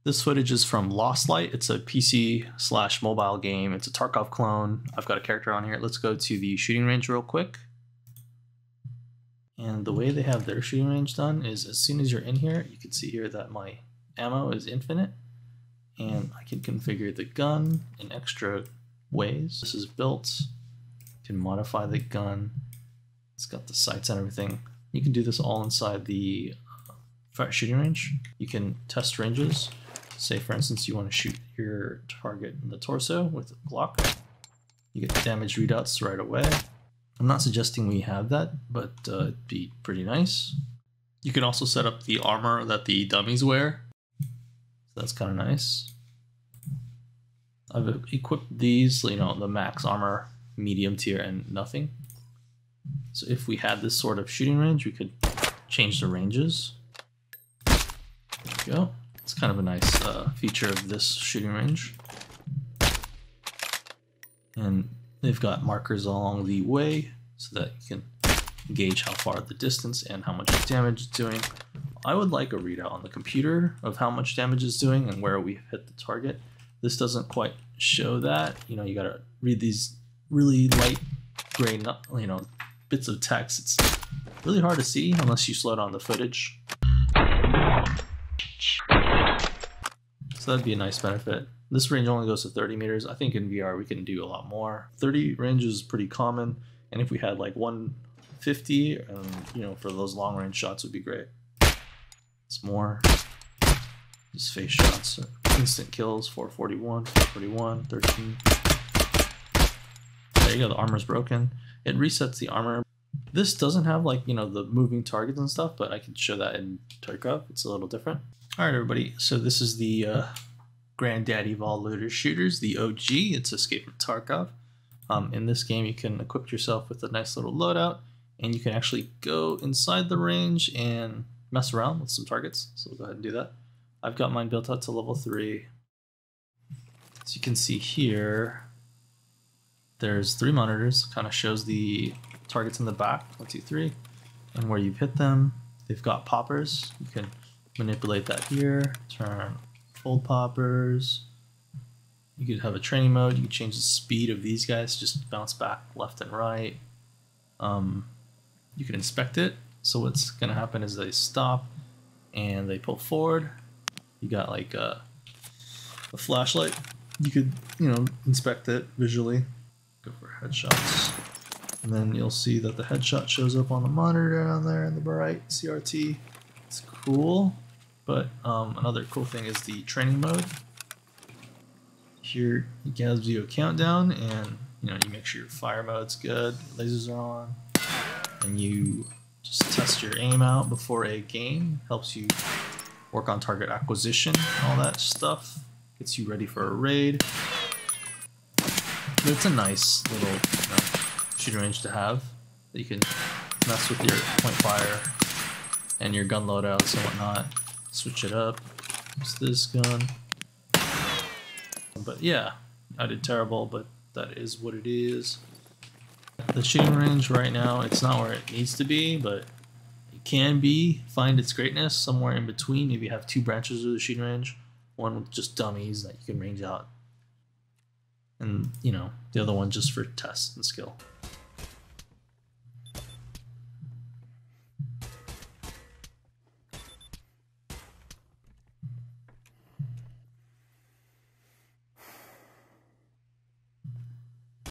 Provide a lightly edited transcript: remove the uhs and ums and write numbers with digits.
This footage is from Lost Light. It's a PC/mobile game. It's a Tarkov clone. I've got a character on here. Let's go to the shooting range real quick. And the way they have their shooting range done is as soon as you're in here, you can see here that my ammo is infinite. And I can configure the gun in extra ways. This is built. You can modify the gun. It's got the sights and everything. You can do this all inside the shooting range. You can test ranges. Say for instance you want to shoot your target in the torso with a Glock. You get damage readouts right away. I'm not suggesting we have that, but it'd be pretty nice. You can also set up the armor that the dummies wear. So that's kind of nice. I've equipped these, you know, the max armor, medium tier, and nothing. So if we had this sort of shooting range, we could change the ranges. There we go. It's kind of a nice feature of this shooting range. And they've got markers along the way so that you can gauge how far the distance and how much damage it's doing. I would like a readout on the computer of how much damage it's doing and where we hit the target. This doesn't quite show that. You know, you gotta read these really light gray, you know, bits of text. It's really hard to see unless you slow down the footage. So that'd be a nice benefit. This range only goes to 30 meters. I think in VR we can do a lot more. 30 range is pretty common, and if we had like 150, you know, for those long range shots would be great. It's more just face shots, instant kills, 441, 441, 13. There you go, the armor's broken. It resets the armor. This doesn't have like, you know, the moving targets and stuff, but I can show that in Tarkov. It's a little different. All right, everybody. So this is the granddaddy of all looter shooters, the OG. It's Escape from Tarkov. In this game, you can equip yourself with a nice little loadout, and you can actually go inside the range and mess around with some targets. So we'll go ahead and do that. I've got mine built out to level 3. So you can see here, there's 3 monitors. Kind of shows the targets in the back, 1, 2, 3, and where you've hit them. They've got poppers. You can manipulate that here. Turn full poppers. You could have a training mode. You can change the speed of these guys, just bounce back left and right. You can inspect it. So what's gonna happen is they stop and they pull forward. You got like a flashlight. You could, you know, inspect it visually. Go for headshots. And then you'll see that the headshot shows up on the monitor down there in the right CRT. It's cool. But another cool thing is the training mode. Here it gives you a countdown, and you know, you make sure your fire mode's good, lasers are on, and you just test your aim out before a game. Helps you work on target acquisition, all that stuff. Gets you ready for a raid. But it's a nice little, you know, shooting range to have that you can mess with your point fire and your gun loadouts and whatnot. Switch it up. Use this gun. But yeah, I did terrible, but that is what it is. The shooting range right now, it's not where it needs to be, but it can be. Find its greatness somewhere in between. Maybe you have 2 branches of the shooting range. One with just dummies that you can range out, and you know, the other one just for test and skill.